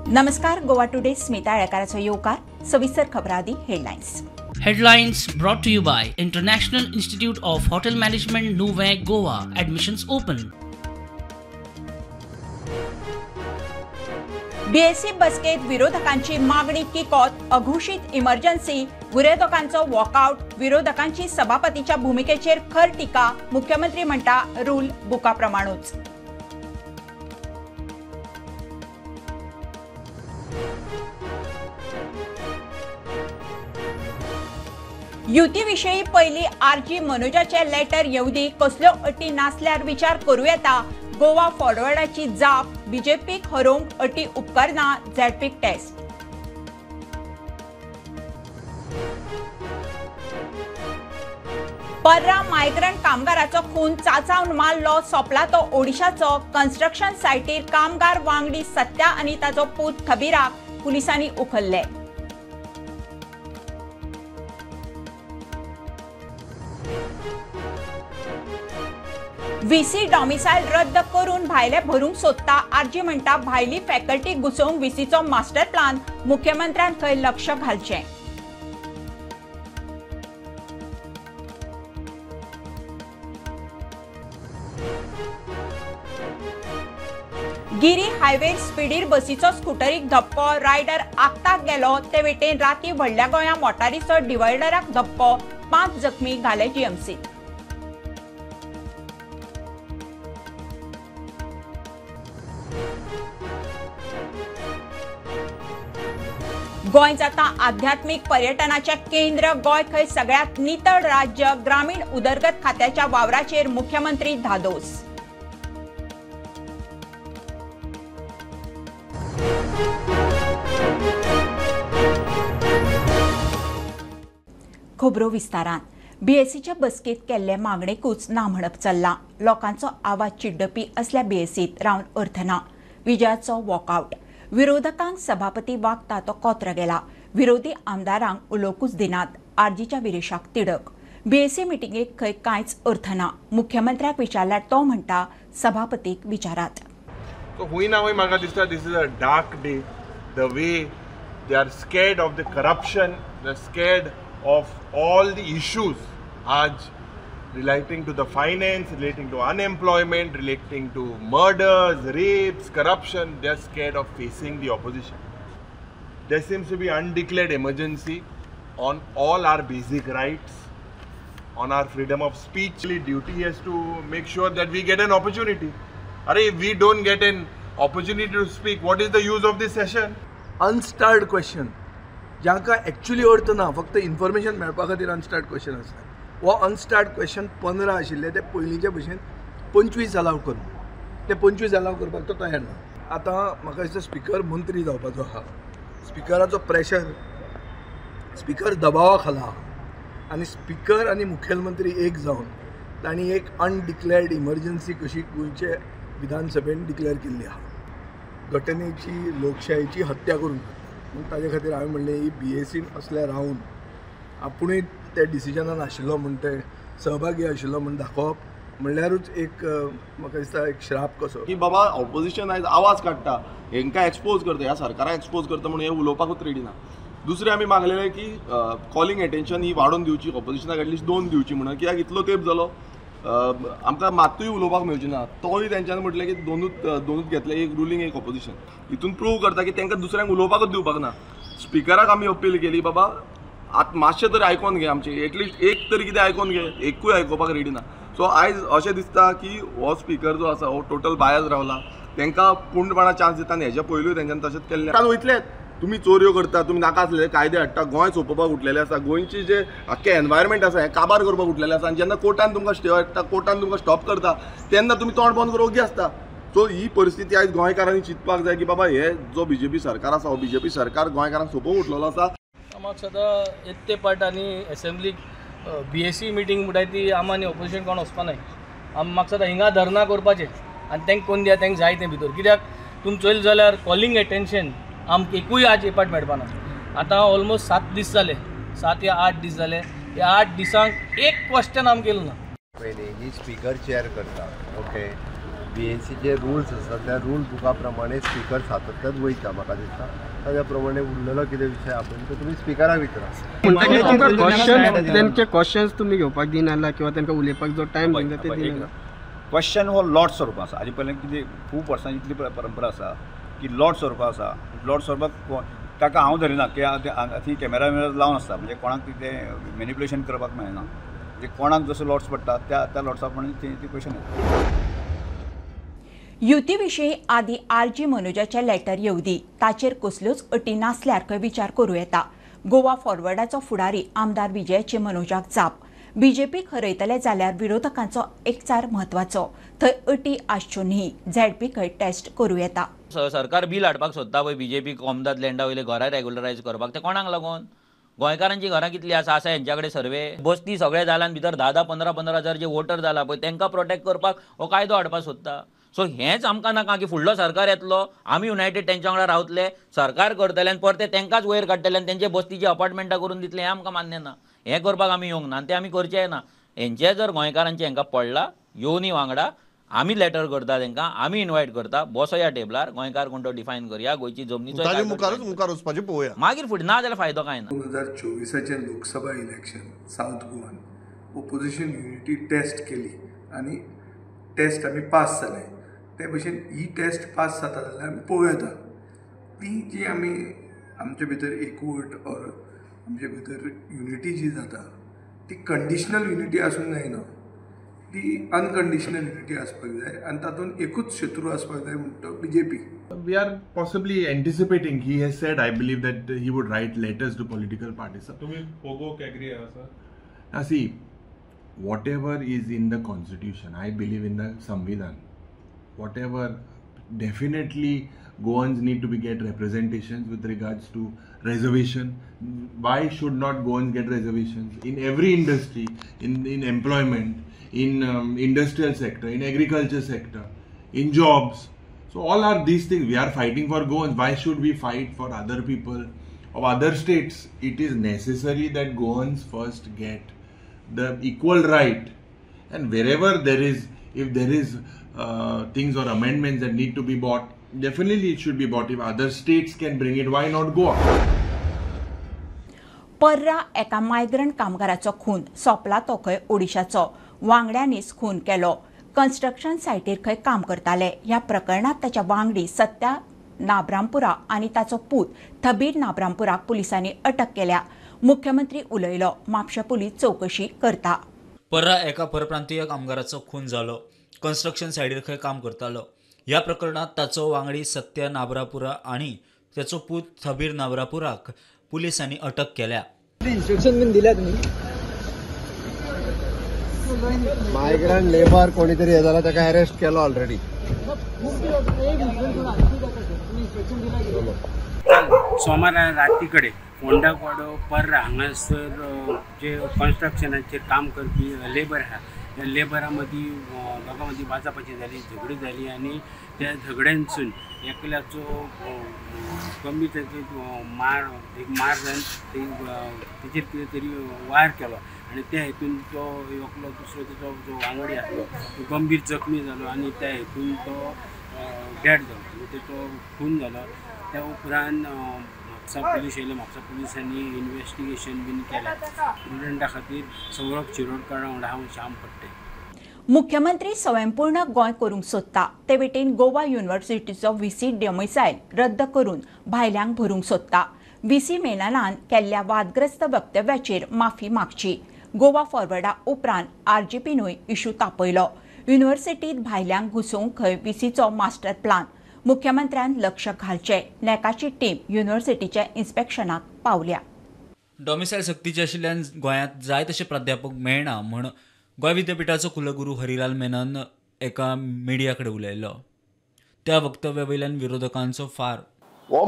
नमस्कार. गोवा टुडे स्मिता येळकाराचो येवकार. सविस्तर खबरादी headlines. Headlines brought to you by International Institute of Hotel Management, Nuvei, Goa. Admissions open. BSc बसकेत विरोधकांची मागणी किकोत. अघोषित इमर्जन्सी. विरोधकांचो वॉकआउट. विरोधकांची सभापतीच्या भूमिकेचेर खर टीका. मुख्यमंत्री म्हणटा रूल बुकाप्रमाणूच. युतीविषयी पहिली आरजी मनोजाचे लेटर येवदी. कसल्यो अटी नासल्यार विचार करूं येता. गोवा फॉरवर्डाची जाप. बीजेपीक हरोवंक अटी उपकारना. झेडपीक टेस्ट. पर्रा मायग्रंट कामगाराचो खून चाचावन मारलो. सोंपला तो ओडिशाचो. कन्स्ट्रक्शन सायटीर कामगार वांगडी सत्या आनी ताचो पूत खबीराक पुलिसांनी उखल्ले. व्हीसी डॉमिसायल रद्द करून भायले भरूंक सोदता. आरजी म्हणटा भायली फॅकल्टी घुसोवंक व्हीसीचो मास्टर प्लान. मुख्यमंत्र्यान खंय लक्ष घालचें. गिरी हायवेर स्पीडीर बसीचो स्कूटरीक धपको. रायडर आगताक गेलो ते वेटेन राती व्हडल्या गोंया मोटारीचो डिवायडराक धपको. 5 जखमी घाले जीएमसी. गोंय जाता आध्यात्मिक पर्यटनाचे केंद्र. गोंय खंय सगळ्यात नितळ राज्य. ग्रामीण उदरगत खात्याच्या वावराचेर मुख्यमंत्री धादोस. खबरो विस्तारान. बीएससीच्या बसकेत केल्ले मागणेकूच ना म्हणप चल्ला. लोकांचो आवाज चिड्डपी असल्या बीएससीत रावन अर्थ ना. विजयाचो वॉकआउट. विरोधकांक सभापती वागता तो कोत्र गेला. विरोधी आमदारांक उलोवंकूच दिनात. आरजीच्या विरेशाक तिडक. बीएससी मिटिंगेक खंय कांयच अर्थ ना. मुख्यमंत्र्याक विचारल्यार तो म्हणटा सभापतीक विचारात. हुंय ना हुंय म्हाका दिसता this is a dark day. The way they are scared of the corruption, they are scared of all the issues आज relating to the finance, relating to unemployment, relating to murders, rapes, corruption. They are scared of facing the opposition. There seems to be undeclared emergency on all our basic rights, on our freedom of speech. Duty is to make sure that we get an opportunity. If we don't get an opportunity to speak, what is the use of this session? Unstarred question. जांकां actually अर्थ ना, फक्त information मेळपा खातीर unstarred question आसता. हो unstarred question 15 आशिल्ले ते पयलींचे भशेन 25 अलाव करूं. ते 25 अलाव करपाक तो तयार ना. आतां म्हाका दिसता स्पीकर मंत्री जावपाचो आहा. स्पिकराचो प्रेशर, स्पीकर दबावा खाला आहा आनी स्पीकर आनी मुखेलमंत्री एक जावन तांणी एक अनडिक्लेअर्ड इमर्जन्सी कशी गोंयचे विधानसभेन डिक्लेअर केल्ली आहा. घटनेची लोकशायेची हत्या करून. ताजे खातीर हांवें म्हणलें ही बीएससीन असल्या रावन आपुणूय त्या डिसिजनान आशिल्लो म्हण ते सहभागी आशिल्लो म्हण दाखोवप म्हणल्यारूच एक म्हाका दिसता एक श्राप कसो की बाबा ऑपोजिशन आयज आवाज काडटा, हांकां एक्सपोज करता, ह्या सरकाराक एक्सपोज करता म्हणून हे उलोवपाकूच रेडी ना. दुसरें आमी मागलेलें की कॉलिंग एटेन्शन ही वाडोवन दिवची, ऑपोजिशनाक एटलिस्ट 2 दिवची म्हणून. कित्याक इतलो तेंप जालो आमकां मातूय उलोवपाक मेळची ना. तोय तेंच्यांनी म्हटलें की दोनूच घेतले, एक रुलींग एक ऑपोजिशन. हितून प्रूव करता की तांकां दुसऱ्यांक उलोवपाकूच दिवपाक ना. स्पिकराक आमी अपील केली बाबा आतां मातशें तरी आयकोन घे आमचें, एटलिस्ट एक तरी कितें आयकोन घे. एकूय आयकोपाक रेडी ना. सो आयज अशें दिसता की हो स्पिकर जो आसा हो टोटल बायज रावला. तांकां पूर्णपणान चान्स दिता आनी हेच्या पयलूय तेंच्यांनी तशेंच केल्लें. वयतलेच तुमी चोरयो करता, तुमी नाका आसलेले कायदे हाडटा, गोंय सोंपोवपाक उठलेले आसा, गोंयची जे आख्खें एनवायरमेंट आसा हें काबार करपाक उठलेलें आसा. आनी जेन्ना कोर्टान तुमकां स्टे हाडटा, कोर्टान तुमकां स्टॉप करता तेन्ना तुमी तोंड बंद करूंक ओगी आसता. सो ही परिस्थिती आयज गोंयकारांनी चिंतपाक जाय की बाबा हे जो बीजेपी सरकार आसा हो बीजेपी सरकार गोंयकारांक सोंपोवंक उठलेलो आसा. म्हाका सदां येत्ते पार्टांनी असेंब्लीक बीएससी मिटींग म्हणटाय ती आमी ऑपोजिशन कोण वचपा नाय. म्हाका सदां हिंगा धरना करपाचें आनी तांकां कोण दिया तांकां जाय तें भितर. कित्याक तुमी चोयलें जाल्यार कॉलिंग एटेन्शन आमकां एकूय आज एपाट मेळपा ना. आतां ऑलमोस्ट 7 दीस जाले, 7 या 8 दीस जाले. ह्या 8 दिसांक एक क्वेश्चन आमकां केलो ना. पयलीं ही स्पीकर चेअर करता, ओके, BNCचे रुल्स आसा त्या रूल बुका प्रमाणे स्पीकर सातत्यान वयता म्हाका दिसता ताज्या प्रमाणे उरलेलो कितें विशय आपण तो तुमी स्पीकराक विचारा त्यांचे क्वेश्चन्स तुम्ही घेवपाक दिनाला किंवा तांकां उलोवपाक जो टायम दिला ते दिना क्वेश्चन हो लॉर्ड स्वरूप आसा हाजे पयलीं कितें खूब वर्सां इतली परंपरा आसा की लॉर्ड स्वरूप आसा लॉर्ड स्वरूपाक ताका हांव धरिना की ती कॅमेरा लावन आसता म्हणजे कोणाक कितें मॅनिप्युलेशन करपाक मेळना म्हणजे कोणाक जसो लॉर्ड्स पडटा त्या लॉर्ड्सा प्रमाणे ती क्वेश्चन येता युतीविशीं आदी RG मनोजाचे लेटर येवदी ताचेर कसल्योच अटी नासल्यार खंय विचार करूं येता. गोवा फॉरवर्डाचो फुडारी आमदार विजयाची मनोजाक जाप. BJP खरयतले जाल्यार विरोधकांचो एकचार म्हत्वाचो. थंय अटी आसच्यो न्ही. ZP खंय टेस्ट करूं येता. सरकार बिल हाडपाक सोदता पळय BJP कोमदाद लँडा वयले घरां रेग्युलरायज करपाक ते कोणाक लागून गोंयकारांची घरां कितली आसा हेंच्या कडेन सर्वे बस्ती सगळे जाल्यान भितर 10-15 हजार जे वोटर जाला पळय तांकां प्रोटेक्ट करपाक हो कायदो हाडपाक सोदता. सो हेंच आमकां नाका की फुडलो सरकार येतलो आमी युनायटेड तेंच्या वांगडा रावतले सरकार करतले आनी परते तेंकांच वयर काडटले आनी तेंचे बस्तीची अपार्टमेंटां करून दितले हें आमकां मान्य ना. हें करपाक आमी येवंक ना आनी तें आमी करचेंय ना. हेंचे जर गोंयकारांचे हांकां पडला येवनी वांगडा आमी लेटर करता तांकां आमी इनवायट करता बसया टेबलार गोंयकार कोण तो डिफायन करया गोंयची जमनीचो मुखार वचपाचें पळोवया मागीर फुडें ना जाल्यार फायदो कांय ना. 2024 लोकसभा इलेक्शन साऊथ गोवान ओपोजिशन युनिटी टेस्ट केली आनी टेस्ट आमी पास जाले ते भशेन ही टेस्ट पास जाता जाल्यार आमी पळोवं येता ती जी आमी आमचे भितर एकवट और आमचे भितर युनिटी जी जाता ती कंडिशनल युनिटी आसूंक जायना ती अनकंडिशनल युनिटी आसपाक जाय आनी तातूंत एकूच शत्रू आसपाक जाय म्हणटा BJP. We are possibly anticipating. He has said, I believe, that he would write letters to political parties. तुम्ही पोगोक agree आहात sir? Now see, whatever is in the constitution, I believe in the Samvidhan. Whatever, definitely Goans need to get representations with regards to reservation. Why should not Goans get reservations? In every industry, in employment, in industrial sector, in agriculture sector, in jobs. So all are these things. We are fighting for Goans. Why should we fight for other people of other states? It is necessary that Goans first get the equal right, and wherever there is, if there is things or amendments that need to be bought, definitely it should be bought. If other states can bring it, why not Goa? पर्रा एका migrant कामगाराचो खून सोंपला तो खंय ओडिशाचो वांगड्यांनीच खून केलो. Construction सायटीर खंय काम करताले. ह्या प्रकरणात ताच्या वांगडी सत्या नाबरामपुरा आनी ताचो पूत थबीर नाबरामपुराक पुलिसांनी अटक केल्या. मुख्यमंत्री उलयलो. म्हापशा पुलीस चौकशी करता. पर्रा एका परप्रांतीय कामगाराचो खून जालो. कन्स्ट्रक्शन सायटीर खंय काम करतालो. ह्या प्रकरणात ताचो वांगडी सत्या नाबरापुरा आणि त्याचो पूत थबीर नाबरापुराक पुलिसांनी अटक केल्या. इन्स्ट्रक्शन बीन दिल्या तुम्ही मायग्रंट लेबर कोणीतरी हे जाला ताका अरेस्ट केलो ऑलरेडी. सोमारा राती कडेन फोंडापाडो पर्रा हांगासर जे कन्स्ट्रक्शनाचे काम करपी लेबर आहा त्या लेबरा मदीं दोगां मदीं वाजापाची जाली झगडी जाली आनी त्या झगड्यांसून एकल्याचो गंभीर मार जावन तेचेर कितें तरी वार केलो आनी त्या हेतून तो एकलो दुसरो तेजो जो वांगडी आसलो तो गंभीर जखमी जालो आनी त्या हेतून तो डेड जालो आनी तेचो खून जालो. त्या उपरांत म्हापसा पुलीस येयले. म्हापसा पुलिसांनी इन्व्हेस्टिगेशन बीन केलें. स्टुडंटा खातीर सौरभ शिरोडकारा वांगडा हांव श्याम पट्टे. मुख्यमंत्री स्वयंपूर्ण गोंय करूंक सोदता ते वटेन गोवा युनिव्हर्सिटीचो VC डोमिसायल रद्द करून भायल्यांक भरूंक सोदता. VC मेननान केल्ल्या वादग्रस्त वक्तव्याचेर माफी मागची. गोवा फॉरवर्डा उपरांत RGPनूय इशू तापयलो. युनिव्हर्सिटींत भायल्यांक घुसोवंक खंय VCचो मास्टर प्लान. मुख्यमंत्र्यान लक्ष घालचें. नेकाची टीम युनिव्हर्सिटीच्या इन्स्पेक्शनाक पावल्या. डॉमिसायल सक्तीचे आशिल्ल्यान गोंयांत जाय तशे प्राध्यापक मेळना म्हण गोंय विद्यापीठाचो कुलगुरू हरिलाल मेनन एका मिडिया कडेन उलयलो. त्या वक्तव्या वयल्यान विरोधकांचो फार हो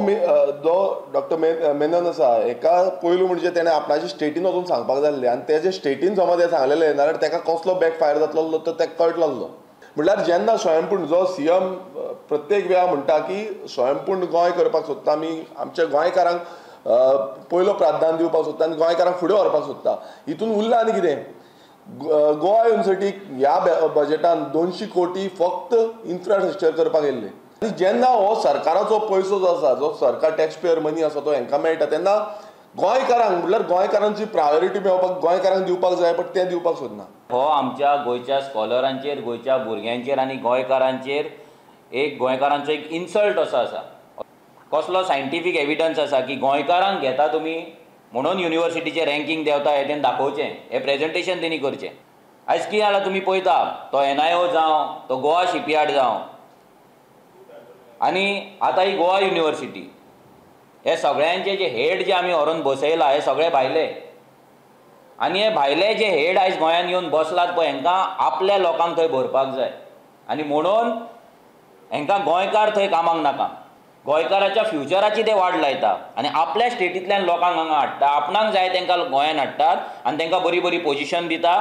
जो डॉक्टर मेनन आसा एका पयलू म्हणजे तेणें आपणाची स्टेटीन वचून सांगपाक जाय आसलें आनी तेजे स्टेटीन समज हे सांगलेलें जाल्यार ताका कसलो बॅकफायर जातलो तो ताका कळटलो आसलो. म्हटल्यार जेन्ना स्वयंपूर्ण जो CM प्रत्येक वेळा म्हणटा की स्वयंपूर्ण गोंय करपाक सोदता आमी आमच्या गोंयकारांक पयलो प्राधान्य दिवपाक सोदता आनी गोंयकारांक फुडें व्हरपाक सोदता हितून उरलां आनी कितें. गोवा युनिव्हर्सिटीक ह्या बजेटान 200 कोटी फक्त इन्फ्रास्ट्रक्चर करपाक येयल्ले. आनी जेन्ना हो सरकाराचो पयसो जो आसा, जो सरकार टॅक्स पेयर मनी आसा तो हांकां मेळटा, तेन्ना गोंयकारांक म्हणल्यार गोंयकारांची प्रायोरिटी मेळपाक गोंयकारांक दिवपाक जाय, बट ते दिवपाक सोदना. हो आमच्या गोंयच्या स्कॉलरांचेर, गोंयच्या भुरग्यांचेर आनी गोंयकारांचेर गोंयकारांचो एक इन्सल्ट असो आसा. कसलो सायंटिफीक एविडन्स आसा की गोंयकारांक घेता तुमी म्हणून युनिव्हर्सिटीचें रँकींग देंवता हें तेणें दाखोवचें, हें प्रेझेंटेशन तेणी करचें. आयज कितें जालां तुमी पळयता, तो NIO जावं, तो गोवा शिपयार्ड जावं, आनी आतां ही गोवा युनिव्हर्सिटी, हे सगळ्यांचे जे हेड जे आमी व्हरून बसयला हे सगळे भायले. आनी हे भायले जे हेड आयज गोंयांत येवन बसलात पळय, हांकां आपल्या लोकांक थंय भरपाक जाय. आनी म्हणून हांकां गोंयकार थंय कामाक नाका. गोंयकाराच्या फ्युचराची ते वाट लायता आनी आपल्या स्टेटींतल्यान लोकांक हांगा हाडटा, आपणाक जाय तांकां गोंयांत हाडटात आनी तांकां बरी बरी पोजिशन दिता,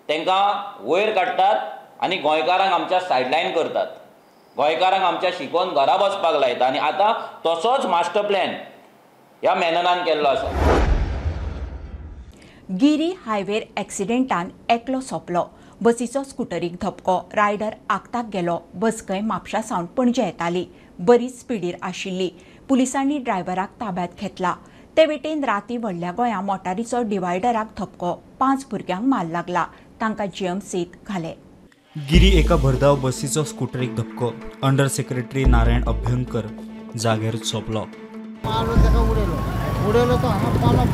तांकां वयर काडटात आनी गोंयकारांक आमच्या सायडलायन करतात. गोंयकारांक आमच्या शिकोवन घरा बसपाक लायता. आनी आतां तसोच मास्टर प्लॅन ह्या मेननान केल्लो आसा. गिरी हायवेर एक्सिडेंटान एकलो सोंपलो. बसीचो स्कुटरीक धपको. रायडर आगताक गेलो. बस खंय म्हापशा सावन पणजे येताली. बरीच स्पिडीर आशिल्ली. पुलिसांनी ड्रायव्हराक ताब्यांत घेतला. ते वटेन राती व्हडल्या गोंया मोटारीचो डिवायडराक धपको. 5 भुरग्यांक मार लागला. तांकां GMCत घाले. गिरी एका भरधाव बसीचो स्कुटरीक धपको. अंडर सेक्रेटरी नारायण अभ्यंकर जागेर सोंपलो. उडयलो तो हांगा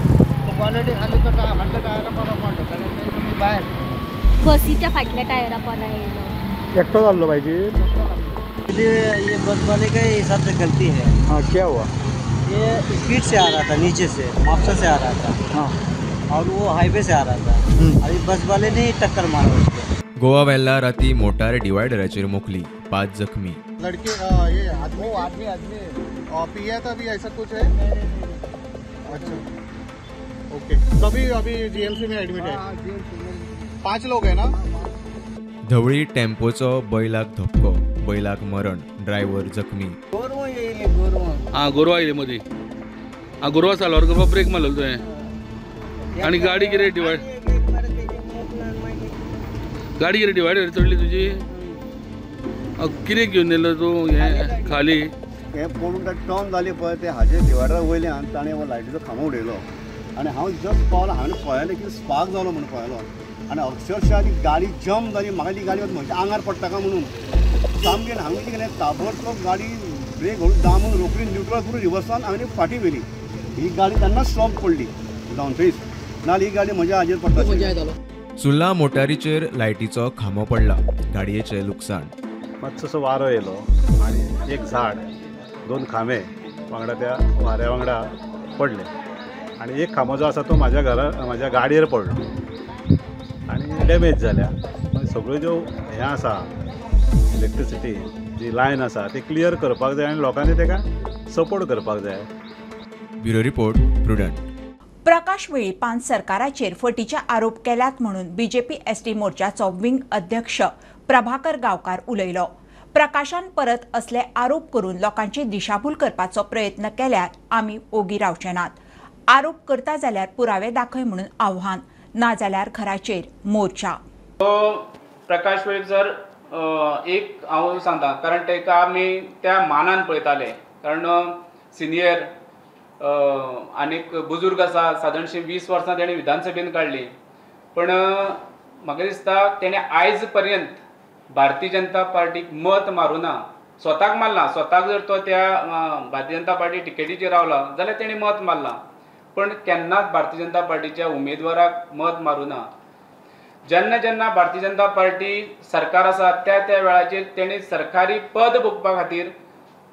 क्वालिटी खाली तो फाटल्या टायरा पडलो पडलो भायर बसीच्या फाटल्या टायरा पडला येयलो. एकटो जाल्लो पाहिजे. ये बस वाले का हिसाब से गलती है. हाँ क्या हुआ? ये स्पीड से आ रहा था, नीचे से मापसा से आ रहा था. हाँ और वो हाईवे से आ रहा था. अभी बस वाले ने टक्कर मारा उसको. गोवा वेल्ला राती मोटार डिवायडराचेर मोखली. 5 जखमी. लड़के ये आदमी पिया था अभी ऐसा कुछ है? अच्छा ओके. तो अभी GMC में एडमिट है. 5 लोग है ना. धवळी टेम्पोचो बैलाक धपको. बैलाक मरण. ड्रायव्हर जखमी. गोरवा येयले मदीं. गोरवा चालवर करपाक ब्रेक मारलेलो तुवें आनी गाडी कितें डिवायडर चडली तुजी. कितें घेवन येयलो तूं हें खाली. हे पळोवन टर्न जाली पळय ते हाजे डिवायडरा वयल्यान ताणें हो लायटीचो खांबो उडयलो आनी हांव जस्ट पावलो. हांवें पळयलें की स्पार्क जालो म्हणून पळयलो आनी अक्षरशा ती गाडी जम्प जाली. म्हाका ती गाडी म्हज्या आंगार पडटा काय म्हणून सामकें हांवें कितें केलें ताबडतोब गाडी ब्रेक हळू दामून रोखडी न्यूट्रल करून रिवर्सान हांवें फाटी व्हेली. ही गाडी तेन्ना स्टॉप पडली डावन फेस, नाल्यार ही गाडी म्हज्या हाजेर पडटा. सुल्ला मोटारीचेर लायटीचो खांबो पडला. गाडयेचें लुकसाण. मातसोसो वारो येयलो आनी एक झाड 2 खांबे वांगडा त्या वाऱ्या वांगडा पडले आनी एक खांबो जो आसा तो म्हाज्या गाडयेर पडलो आनी डॅमेज जाल्या. सगळ्यो ज्यो हें आसा इलेक्ट्रिसिटी जी लायन आसा ती क्लियर करपाक जाय आनी लोकांनी ताका सपोर्ट करपाक जाय. Bureau report Prudent. प्रकाश वेळीपान सरकाराचेर फटीचे आरोप केल्यात म्हणून BJP ST मोर्चाचो विंग अध्यक्ष प्रभाकर गांवकार उलयलो. प्रकाशान परत असले आरोप करून लोकांची दिशाभूल करपाचो प्रयत्न केल्यार आमी ओगी रावचे नात. आरोप करता जाल्यार पुरावे दाखय म्हणून आव्हान, नाजाल्यार घराचेर मोर्चा. प्रकाश वेळीप सर एक हांव सांगता, कारण ताका आमी त्या मानान पळयताले, कारण सिनियर आनीक बुजुर्ग आसा. सादारणशी 20 वर्सां तेणें विधानसभेन काडली, पण म्हाका दिसता तेणें आयज पर्यंत भारतीय जनता पार्टीक मत मारूना. स्वताक मारला. स्वताक जर तो त्या भारतीय जनता पार्टी टिकेटीचेर रावला जाल्यार तेणें मत मारला, पण केन्नाच भारतीय जनता पार्टीच्या उमेदवाराक मत मारूना. जेन्ना जेन्ना भारतीय जनता पार्टी सरकार आसा त्या वेळाचेर तेणें सरकारी पद भोगपा खातीर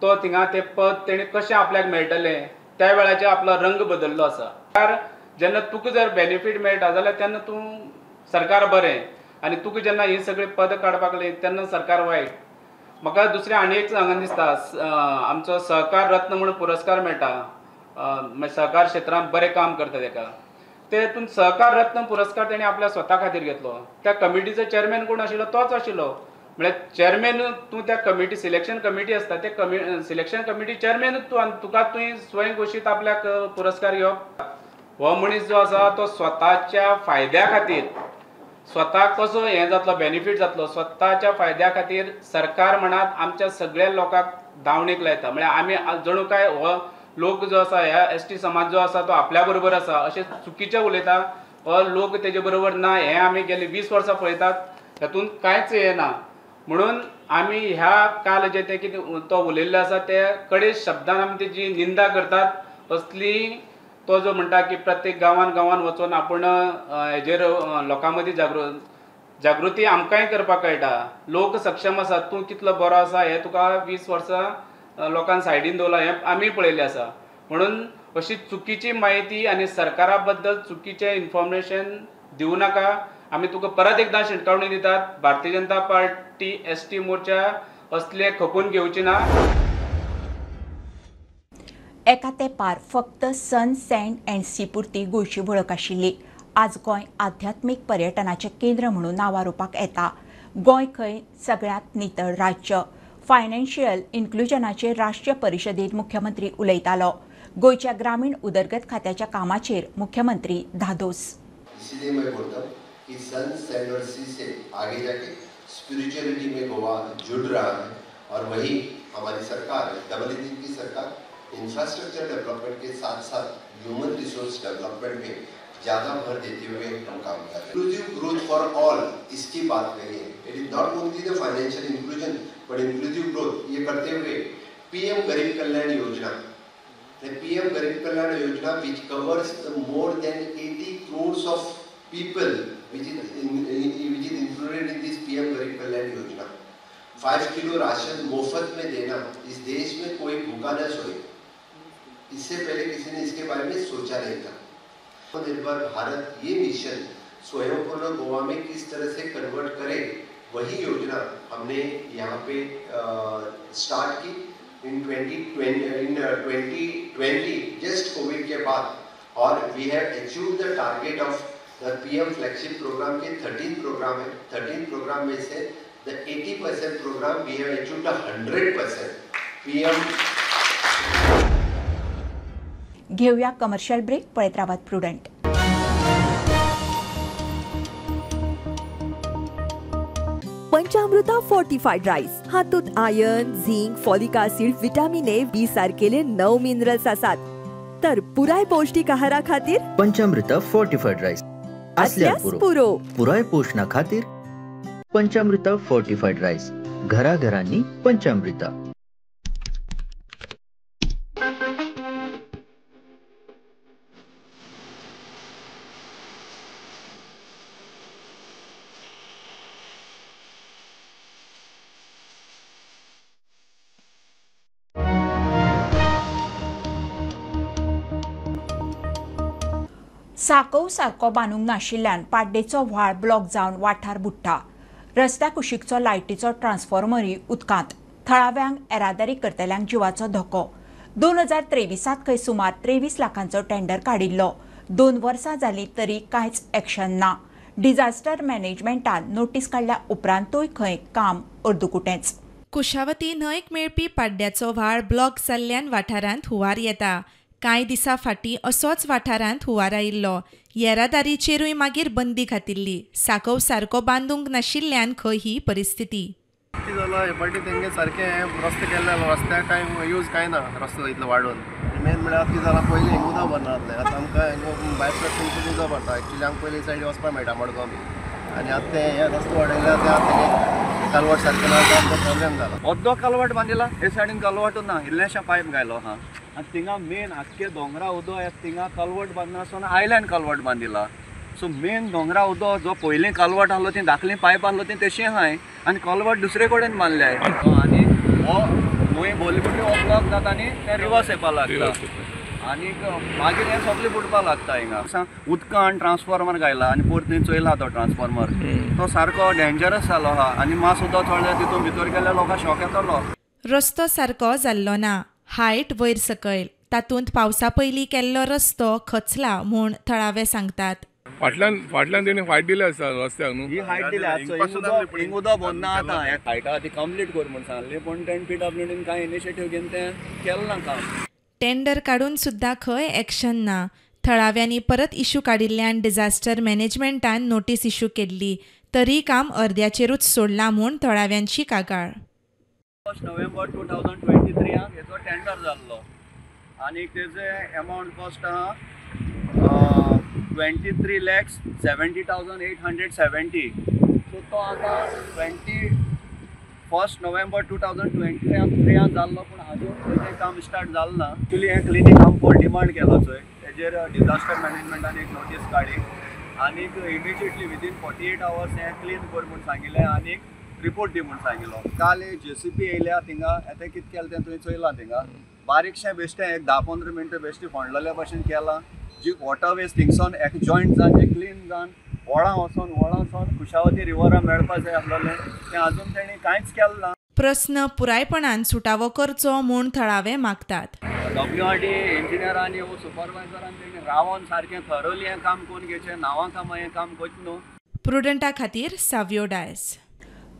तो थिंगा तें पद तेणें कशें आपल्याक मेळटलें त्या वेळाचेर आपलो रंग बदल्लो आसा. जेन्ना तुका जर बेनिफीट मेळटा जाल्यार तेन्ना तूं सरकार बरें, आनी तुका जेन्ना ही सगळी पद काडपाक लागली तेन्ना सरकार वायट. म्हाका दुसरें आनी एक हांगा दिसता, आमचो सहकार रत्न म्हणून पुरस्कार मेळटा, सहकार क्षेत्रांत बरें काम करता ताका. तेतून सहकार रत्न पुरस्कार तेणें आपल्या स्वता खातीर घेतलो. त्या कमिटीचो चेअरमॅन कोण आशिल्लो तोच आशिल्लो. म्हळ्यार चेअरमॅन तूं त्या कमिटी सिलेक्शन कमिटी आसता ते सिलेक्शन कमिटी चेअरमॅनूच तूं, आनी तुका तुवें स्वयं घोशीत आपल्याक पुरस्कार घेवप. हो मनीस जो आसा तो स्वताच्या फायद्या खातीर स्वता कसो हें जातलो बेनिफीट जातलो स्वताच्या फायद्या खातीर सरकार म्हणत आमच्या सगळ्या लोकांक दावणेक लायता म्हळ्यार आमी जणू काय हो लोक जो आसा ह्या एसटी समाज जो आसा तो आपल्या बरोबर आसा अशें चुकीचें उलयता हो लोक तेजे बरोबर ना हें आमी गेली 20 वर्सां पळयतात तातूंत कांयच हें ना म्हणून आमी ह्या काल जे ते कितें तो उलयल्लो आसा ते कडेच शब्दान आमी तेजी निंदा करतात असली तो जो म्हणटा की प्रत्येक गांवान वचून आपण हेजेर लोकां मदीं जागृती आमकांय करपाक कळटा लोक सक्षम आसा तूं कितलो बरो आसा हें तुका 20 वर्सां लोकांक सायडीन दवरला हें आमी पळयलें आसा म्हणून अशी चुकीची माहिती आनी सरकारा बद्दल चुकीचें इन्फॉर्मेशन दिवं नाका आमी तुका परत एकदां शिटकावणी दितात भारतीय जनता पार्टी एसटी मोर्चा असले खपून घेवची ना एका तेंपार फक्त सन सँड अँड सी पुरती गोंयची वळख आशिल्ली आज गोंय आध्यात्मीक पर्यटनाचें केंद्र म्हणून नावारूपाक येता गोंय खंय सगळ्यांत नितळ राज्य फायनान्शियल इन्क्लुजनाचेर राष्ट्रीय परिशदेंत मुख्यमंत्री उलयतालो गोंयच्या ग्रामीण उदरगत खात्याच्या कामाचेर मुख्यमंत्री धादोस इसलिए मैं बोलता हूँ कि सन सैंड और सी से आगे जाके स्पिरिचुअलिटी में गोवा जुड़ रहा है और वही हमारी सरकार है डबल इंजन की सरकार इंफ्रास्ट्रक्चर डेवलपमेंट के साथ साथ ह्यूमन रिसोर्स डेवलपमेंट पे ज़्यादा भर देते हुए हम काम कर रहे हैं इंक्लूसिव ग्रोथ फॉर ऑल इसकी बात करी है it is not only the financial inclusion but inclusive growth ये करते हुए पीएम गरीब Kalyan Yojana PM Garib Kalyan Yojana which covers more than 80 crores of people which is included in this PM Garib Kalyan Yojana 5 kilo ration मुफ्त में देना इस देश में कोई भूखा न सोए इससे पहले किसी ने इसके बारे में सोचा नहीं था निर्भर भारत ये मिशन स्वयंपूर्ण गोवा में किस तरह से कन्वर्ट करे वही योजना हमने यहाँ पे स्टार्ट की in 2020 just COVID के बाद और we have achieved the target of the PM flagship program के 13 प्रोग्राम है 13 प्रोग्राम में से the 80% program we have achieved 100% PM घेऊया कमर्शियल ब्रेक पळयत रावात प्रुडंट पंचामृता फोर्टिफाइड राईस हातूंत iron zinc folic acid vitamin A B सारकेले 9 मिनरल्स आसात तर पुराय पौष्टिक आहारा खातीर पंचामृता फोर्टिफाइड राईस असल्यास पुरो पुराय पोषणा खातीर पंचामृता फोर्टिफाइड राईस घरा घरांनी पंचामृता साकव सारको बांदूंक नाशिल्ल्यान पाड्डेचो व्हाळ ब्लॉक जावन वाठार बुडटा रस्त्या कुशीकचो लायटीचो ट्रान्सफॉर्मरय उदकांत थळाव्यांक येरादारी करतल्यांक जिवाचो धोको 2023 खंय सुमार 23 लाखांचो टेंडर काडिल्लो 2 वर्सां जालीं तरी कांयच एक्शन ना डिझास्टर मॅनेजमेंटान नोटीस काडल्या उपरांतूय खंय काम अर्दुकुटेंच कुशावती न्हंयक मेळपी पाड्ड्याचो व्हाळ ब्लॉक जाल्ल्यान वाठारांत हुंवार येता कांय दिसा फाटीं असोच वाठारांत हुंवार आयिल्लो येरादारीचेरूय मागीर बंदी घातिल्ली साकव सारको बांदूंक नाशिल्ल्यान खंय ही परिस्थिती कितें जालां हे फावटी तेंगे सारके रस्ते केल्ले रस्त्याक कांय यूज कांय ना रस्तो इतलो वाडोवन मेन म्हळ्यार कितें जालां पयलीं हिंग उदक भरना जातलें आतां आमकां भायर तुमचें उदक भरता एक्चुली आमकां पयलीं सायडी वचपाक मेळटा मडगांव बी आनी आतां ते हे रस्तो वाडयल्या ते आतां कालवट सारकें ना आमकां प्रॉब्लेम जाला अर्दो कालवट बांदिला हे सायडीन कालवटूच ना इल्लेशें पायप घायलो आहा आनी थिंगा मेन आख्खे दोंगरा उदो थिंगा कालवट बांदनासतना आयलँड कालवट बांदिला सो मेन दोंगरा उदो जो पयलीं कालवट आहलो ती धाकलीं पायप आहलो ती तशी आहाय आनी कालवट दुसरे कडेन बांदल्याय आनी हो न्हंय बोलीबुटी हो ब्लॉक जाता आनी ते रिवर्स येवपाक लागता आनी मागीर हें सगळें बुडपाक लागता हिंगा उदकान ट्रान्सफॉर्मर घायला आनी परत चोयला तो ट्रान्सफॉर्मर तो सारको डेंजरस जालो आहा आनी मास उदक चडलें तितून भितर गेल्यार लोकांक शॉक येतलो रस्तो सारको जाल्लो ना हायट वयर सकयल तातूंत पावसा पयलीं केल्लो रस्तो खचला म्हूण थळावे सांगतात फाटल्यान तेणी हायट दिले आसा रस्त्याक न्हू ही हायट दिल्या हिंग उदक बंद ना आतां ह्या हायटा ती कंप्लीट कर म्हूण सांगली पूण तें PWDन कांय इनिशिएटीव घेवन तें केलें ना काम टेंडर काडून सुद्दां खंय एक्शन ना थळाव्यांनी परत इश्यू काडिल्ल्यान डिझास्टर मॅनेजमेंटान नोटीस इश्यू केल्ली, तरी काम अर्द्याचेरूच सोडलां म्हूण थळाव्यांची कागाळ. नोव्हेंबर 2023 हेचो टेंडर जाल्लो आनी तेजे अमावंट कॉस्ट आहा 23,70,870. सो तो आतां 21 नोव्हेंबर 2023 जाल्लो, पूण अजून तेजें काम स्टार्ट जालें ना. एक्चुली हें क्लिनीक आमकां डिमांड केलो चोय, तेजेर डिझास्टर मॅनेजमेंटान एक नोटीस काडी आनी इमिजिएटली विदीन 48 hours हें क्लीन कर म्हूण सांगिल्लें आनी रिपोर्ट दी म्हूण सांगिल्लो. काल JCP येयल्या थिंगा, येते कितें केलें तें तुवें चोयलां थिंगा. बारीकशें बेश्टें एक 10-15 मिनटां बेश्टें फोंडलेल्या भशेन केलां. जी वॉटर वेस्ट थिंगसून एक जॉयंट जावन जें क्लीन जावन व्हळां वचोन कुशावती रिवरा मेळपा जाय आसलेलें, तें आजून तेणी कांयच केलें ना. प्रस्न पुरायपणान सुटावो करचो म्हूण थळावे मागतात. WRD इंजिनियरांनी वो सुपरवायझरान तेणी रावन सारकें थरोली हें काम कोण घेवचें, नांवां कामां हें काम कोच न्हू. प्रुडंटा खातीर सावियो डायस.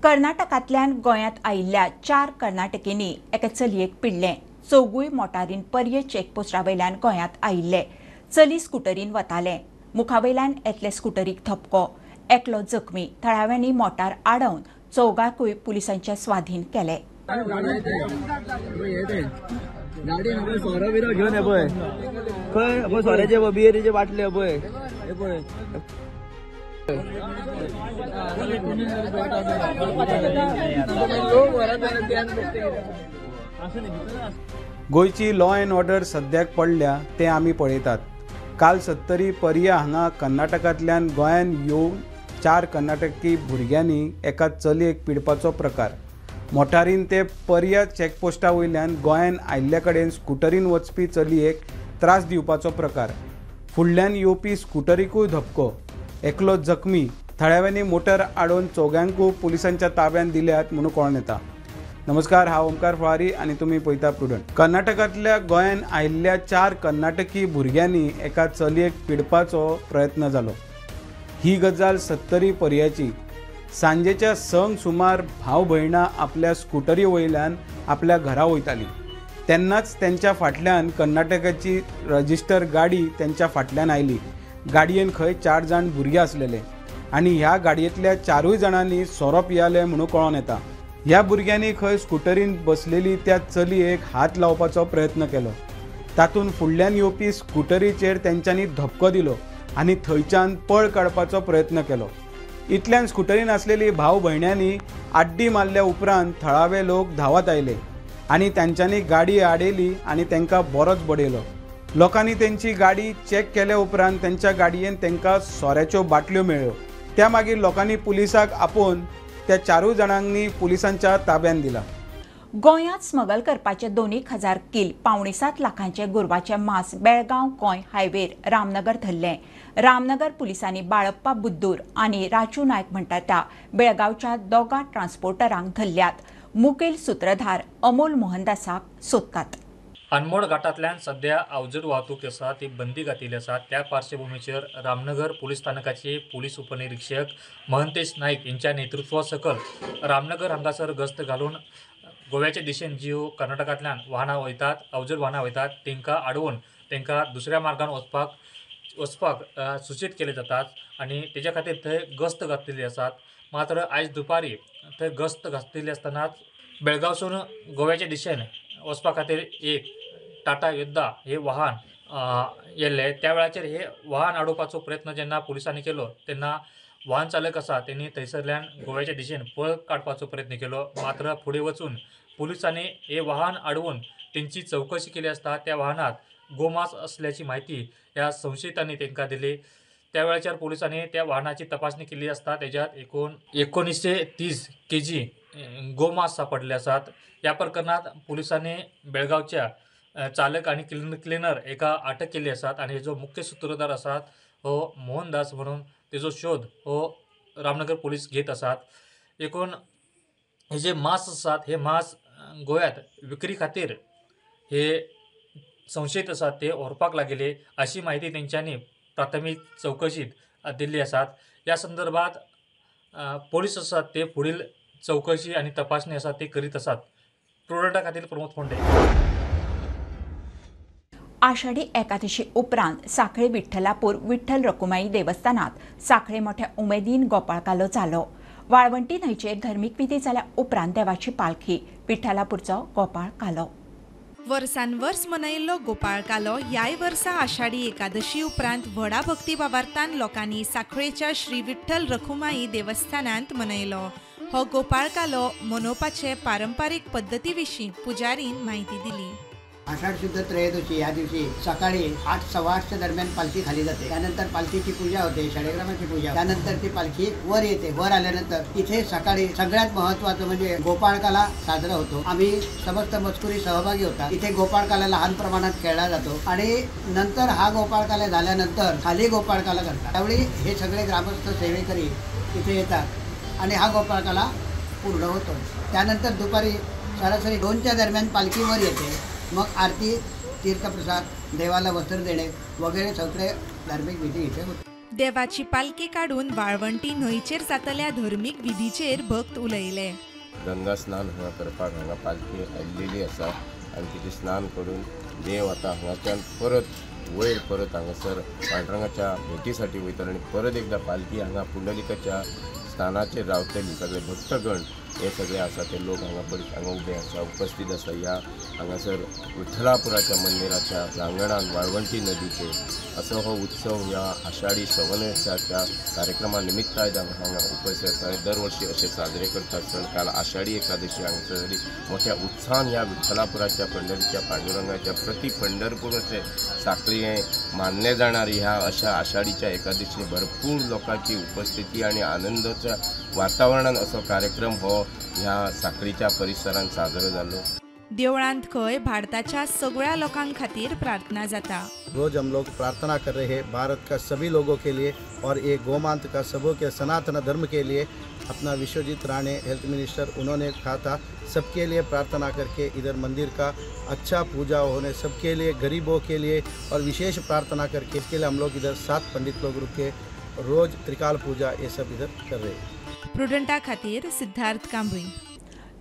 कर्नाटकांतल्यान गोंयांत आयिल्ल्या 4 कर्नाटकींनी एका चलयेक पिडलें. चौगूय मोटारीन पर्य चेकपोस्टा वयल्यान गोंयांत आयिल्ले. चली स्कुटरीन वताले. मुखावयल्यान येतले स्कुटरीक धपको. एकलो जखमी. थळाव्यांनी मोटार आडोवन चौगांकूय पुलिसांच्या स्वाधीन केले. गाडयेन सोरो बिरो घेवन ये पळय, खंय सोऱ्याचे बियरीचे बाटले पळय, हे पळय. गोंयची लॉ अँड ऑर्डर सद्याक पडल्या तें आमी पळयतात. काल 70 पर्या हांगा कर्नाटकांतल्यान गोंयांत येवन 4 कर्नाटकी भुरग्यांनी एका चलयेक पिडपाचो प्रकार. मोटारीन ते पर्या चॅकपोस्टा वयल्यान गोंयांत आयिल्ले कडेन स्कुटरीन वचपी चलयेक त्रास दिवपाचो प्रकार. फुडल्यान येवपी स्कुटरीकूय धपको. एकलो जखमी. थळाव्यांनी मोटर आडोवन चौग्यांकूय पुलिसांच्या ताब्यांत दिल्यात म्हणून कळून येता. नमस्कार, हांव ओमकार फळारी आनी तुमी पळयता प्रुडंट. कर्नाटकांतल्या गोंयांत आयिल्ल्या 4 कर्नाटकी भुरग्यांनी एका चलयेक पिडपाचो प्रयत्न जालो. ही गजाल 70 पर्याची. सांजेच्या संक सुमार भाव भयणां आपल्या स्कुटरी वयल्यान आपल्या घरा वयतालीं. तेन्नाच त्यांच्या फाटल्यान कर्नाटकाची रजिस्टर गाडी त्यांच्या फाटल्यान आयली. गाडयेन खंय 4 जाण भुरगे आसलेले आनी ह्या गाडयेंतल्या 4 जाणांनी सोरो पियाले म्हणून कळोन येता. ह्या भुरग्यांनी खंय स्कुटरीन बसलेली त्या चलयेक हात लावपाचो प्रयत्न केलो. तातूंत फुडल्यान येवपी स्कुटरीचेर तेंच्यांनी धपको दिलो आनी थंयच्यान पळ काडपाचो प्रयत्न केलो. इतल्यान स्कुटरीन आसलेली भाव भयण्यांनी आड्डी मारल्या उपरांत थळावे लोक धांवत आयले आनी तांच्यांनी गाडी आडयली आनी तांकां बरोच बडयलो. लोकांनी तेंची गाडी चॅक केल्या उपरांत तेंच्या गाडयेन तांकां सोऱ्याच्यो बाटल्यो मेळ्ळ्यो. त्या मागीर लोकांनी पुलिसाक आपोवन त्या 4 जाणांनी पुलिसांच्या ताब्यांत दिला. गोंयांत स्मगल करपाचे 2,000 किल 7.5 लाखांचे गुरवाचे मांस बेळगांव गोंय हायवेर रामनगर धरले. रामनगर पुलिसांनी बाळप्पा बुद्दूर आनी राजू नायक म्हणटा त्या बेळगांवच्या 2 ट्रान्सपोर्टरांक धरल्यात. मुखेल सूत्रधार अमोल मोहनदासाक सोदतात. अनमोड घाटांतल्यान सध्या अवजड वाहतूक आसा ती बंदी घातिल्ली आसा. त्या पार्श्वभूमीचेर रामनगर पुलीस स्थानकाचे पुलीस उपनिरीक्षक महंतेश नाईक यांच्या नेतृत्वा सकल रामनगर हांगासर गस्त घालून गोव्याच्या दिशेन ज्यो कर्नाटकांतल्यान वाहनां वयतात, अवजड वाहनां वयतात, तांकां आडोवन तांकां दुसऱ्या मार्गान वचपाक सूचित केले जातात आनी तेच्या खातीर थंय गस्त घातिल्ली आसात. मात्र आयज दुपारी थंय गस्त घातिल्ली आसतनाच बेळगांवसून गोव्याच्या दिशेन वचपा खातीर एक टाटा योद्धा हे वाहन येल्ले. त्या वेळाचेर हे वाहन आडोवपाचो प्रयत्न जेन्ना पुलिसांनी केलो तेन्ना वाहन चालक आसा त्यांनी थंयसरल्यान गोव्याच्या दिशेन पळ काडपाचो प्रयत्न केलो. मात्र फुडें वचून पुलिसांनी हे वाहन आडवून तेंची चवकशी केली असता त्या वाहनात गोमांस असल्याची माहिती ह्या संशयितांनी तांकां दिली. त्या वेळाचेर पुलिसांनी त्या वाहनाची तपासणी केली असता तेज्यात 1930 kg गोमांस सापडले आसात. या प्रकरणात पुलिसांनी बेळगांवच्या चालक आणि क्लिनर एका अटक केली आसात आणि जो मुख्य सूत्रधार आसात हो मोहनदास म्हणून तेजो शोध हो रामनगर पुलीस घेत आसात. एकूण हे जे मांस आसात हे मांस गोव्यात विक्री खातीर हे संशयित आसात ते व्हरपाक लागिल्ले अशी माहिती तेंच्यांनी प्राथमीक चौकशीत दिल्ली आसात. या संदर्भात पोलीस आसात ते पुढील चौकशी आणि तपासणी आसा ती करीत आसात. प्रुडंटा खातीर प्रमोद फोंडे. आषाढी एकादशी उपरांत सांखळे विठ्ठलापूर विठ्ठल रखुमाई देवस्थानात सांखळे मोठ्या उमेदीन गोपाळकालो जालो. वाळवंटी न्हंयचेर धर्मीक विधी जाल्या उपरांत देवाची पालखी विठ्ठलापूरचो गोपाळ कालो. वर्सान वर्स मनयल्लो गोपाळ कालो ह्याय वर्सा आषाढी एकादशी उपरांत व्हडा भक्तिभावार्थान लोकांनी सांखळेच्या श्री विठ्ठल रखुमाई देवस्थानांत मनयलो. हो गोपाळ कालो मनोवपाचे पारंपारीक पद्दती विशीं पुजारीन माहिती दिली. आषाढ शुद्ध त्रयोदशी या दिवशी सकाळी 8:15 दरम्यान पालखी खाली जाते. त्यानंतर पालखीची पूजा होते, शाळेग्रामाची पूजा. त्यानंतर ती पालखी वर येते. वर आल्यानंतर इथे सकाळी सगळ्यात महत्त्वाचं म्हणजे गोपाळकाला साजरा होतो. आम्ही समस्त मजकुरी सहभागी होता. इथे गोपाळकाला लहान प्रमाणात खेळला जातो आणि नंतर हा गोपाळकाला झाल्यानंतर खाली गोपाळकाला करतात. त्यावेळी हे सगळे ग्रामस्थ सेवेकरी इथे येतात आणि हा गोपाळकाला पूर्ण होतो. त्यानंतर दुपारी सरासरी 2च्या दरम्यान पालखी वर येते. मग आरती, तीर्थप्रसाद, देवाला वस्त्र देणे वगैरे सगळे धार्मिक विधी इथे होते. देवाची पालखी काढून वाळवंटी न्हंयचेर जातल्या धर्मीक विधीचेर भक्त उलयले. गंगा स्नान हांगा करपाक हांगा पालखी आयिल्ली आसा आनी तिचे स्नान करून देव आतां हांगाच्यान परत हांगासर पांडुरंगाच्या भेटीसाठी वयतले आनी परत एकदा पालखी हांगा पुंडलिकाच्या स्थानाचेर रावतली. सगळे भक्तगण हे सगळे आसा ते लोक हांगा उबे आसा, उपस्थित आसा. ह्या हांगासर विठ्ठलापुराच्या मंदिराच्या प्रांगणान वाळवंटी नदीचे असो हो उत्सव ह्या आषाढी श्रवणोत्सवाच्या कार्यक्रमा निमित्ताय हांगा उपस्थित आसा. दरवर्षी असे साजरे करतात सण. काल आषाढी एकादशी हांगासर मोठ्या उत्साहान ह्या विठ्ठलापुराच्या पंढरीच्या पांडुरंगाच्या प्रति पंढरपूरचे सांखळी हे मानले जाणारी ह्या अशा आषाढीच्या एकादशी भरपूर लोकांची उपस्थिती आणि आनंदाच्या वातावरणान असो कार्यक्रम हो ह्या सांखळीच्या परिसरात साजरो जालो. देवळांत खंय भारताच्या सगळ्या लोकां खातीर प्रार्थना जाता. रोज हम लोग प्रार्थना कर रहे हैं भारत का सभी लोगों के लिए और ये गोमांत का सबों के सनातन धर्म के लिए. अपना विश्वजीत राणे हेल्थ मिनिस्टर उन्होंने कहा था सबके लिए प्रार्थना करके इधर मंदिर का अच्छा पूजा होने, सबके लिए गरीबों के लिए और विशेष प्रार्थना करके इसके लिए हम लोग इधर 7 पंडित लोग रुके रोज त्रिकाल पूजा ये सब इधर कर रहे हैं. प्रुडंटा खातीर सिद्धार्थ कांबळी.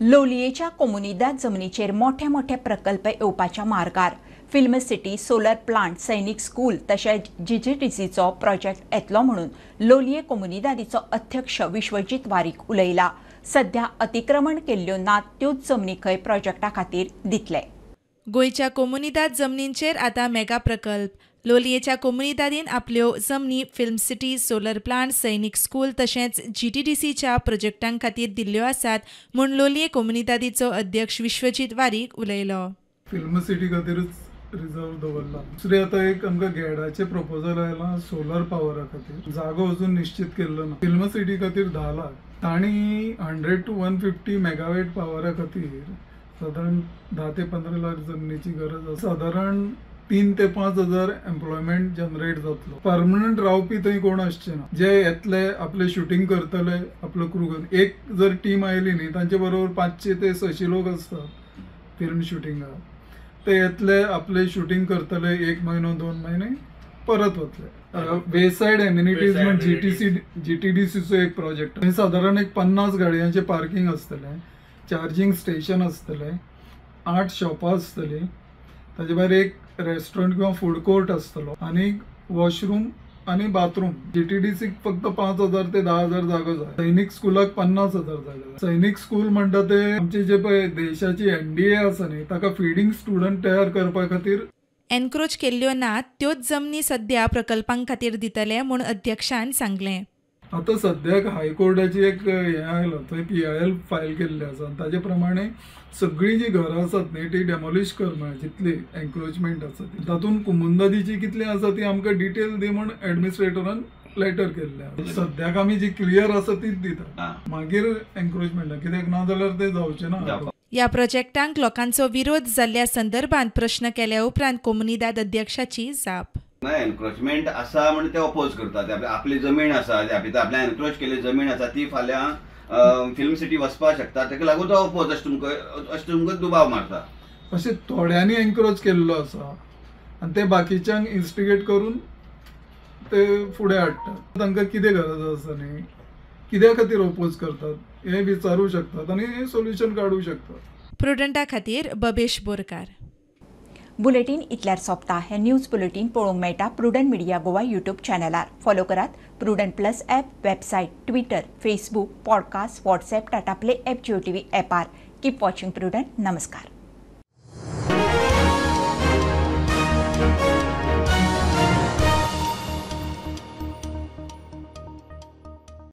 लोलयेच्या कोमुनिदाद जमनीचेर मोठे मोठे प्रकल्प येवपाच्या मार्गार फिल्म सिटी, सोलर प्लांट, सैनिक स्कूल तशेंच GGTCचो प्रोजेक्ट येतलो म्हणून लोलये कोमुनिदादीचो अध्यक्ष विश्वजीत वारीक उलयला. सध्या अतिक्रमण केल्ल्यो नात त्योच जमनी खंय प्रोजेक्टा खातीर दितले. गोंयच्या कोमुनिदाद जमनींचेर आतां मेगा प्रकल्प. लोलयेच्या कोमुनिदादीन आपल्यो जमनी फिल्म सिटी, सोलर प्लांट, सैनिक स्कूल तशेंच GTDCच्या प्रोजेक्टां खातीर दिल्ल्यो आसात म्हूण लोलये कोमुनिदादीचो अध्यक्ष विश्वजीत वारीक उलयलो. फिल्म सिटी खातीरच रिजर्व दवरला. दुसरे आतां एक आमकां गॅडाचे प्रपोजल आयला सोलर पावरा खातीर. जागो अजून निश्चित केल्लो ना. फिल्म सिटी खातीर 10 लाख. तांणी 100 to 150 मेगावॅट पावरा खातीर साधारण 10 ते 15 लाख जमनीची गरज आसा. साधारण 3 ते 5 हजार एम्प्लॉयमेंट जनरेट जातलो. परमनंट रावपी थंय कोण आसचे ना. जे येतले आपले शूटिंग करतले आपलो क्रू घेवन. एक जर टीम आयली न्ही तांचे बरोबर 500 ते 600 लोक आसतात फिल्म शूटिंगाक. ते येतले आपले शूटिंग करतले 1 म्हयनो 2 म्हयने परत वतले. वेसायड एम्युनिटीज म्हण GTDCचो एक प्रोजेक्ट. थंय साधारण एक 50 गाडयांचे पार्किंग आसतले, चार्जिंग स्टेशन आसतले, 8 शॉपां आसतली, ताजे भायर एक रेस्टॉरंट किंवा फूड कोर्ट आसतलो आनी वॉशरूम आणि बाथरूम. GTDCक फक्त 5,000 ते 10,000 जागो जाय. सैनिक स्कूलाक 50,000 जाय. सैनिक स्कूल म्हणटा ते आमचे जे पळय देशाची NDA आसा न्ही ताका फिडिंग स्टुडंट तयार करपा खातीर एनक्रोच केल्ल्यो नात त्योच जमनी सध्या प्रकल्पां खातीर दितले म्हूण अध्यक्षान सांगलें. आता सद्याक हायकोर्टाची एक हें आयलो थंय PIL फायल केल्ले आसा. ताजे प्रमाणे सगळीं जी घरां आसात न्ही ती डेमोलिश कर म्हळ्यार जितली एन्क्रोचमेंट आसा ती. तातूंत कुमुंदादीची कितली आसा ती आमकां डिटेल दी म्हूण एडमिनिस्ट्रेटरान लेटर केल्ले. सद्याक आमी जी क्लियर आसा तीच दिता. मागीर एन्क्रोचमेंट कित्याक ना जाल्यार ते जावचे ना. ह्या प्रोजेक्टांक लोकांचो विरोध जाल्ल्या संदर्भात प्रश्न केल्या उपरांत कोमुनिदाद अध्यक्षाची जाप. एन्क्रोचमेंट आसा म्हणून ते अपोज करतात. आपली जमीन आसा आपल्या एन्क्रोच केल्ली जमीन आसा ती फाल्यां फिल्म सिटी वचपाक शकता. ताका लागून तो अपोज अशें तुमकां दुबाव मारता. अशें थोड्यांनी एन्क्रोच केल्लो आसा आनी ते बाकीच्यांक इन्स्टिगेट करून ते फुडें हाडटात. तांकां कितें गरज आसा न्ही, कित्या खातीर अपोज करतात हें विचारूं शकतात आनी सोल्युशन काडूं शकतात. प्रुडंटा खातीर बबेश बोरकार. बुलेटिन इतल्यार सोंपता. हे न्यूज बुलेटिन पळोवंक मेळटा प्रुडंट मिडिया गोवा यूट्यूब चॅनलार. फॉलो करात Prudent plus app, website, Twitter, Facebook, podcast, WhatsApp, Tata play app, Jio TV ॲपार. Keep watching Prudent. नमस्कार.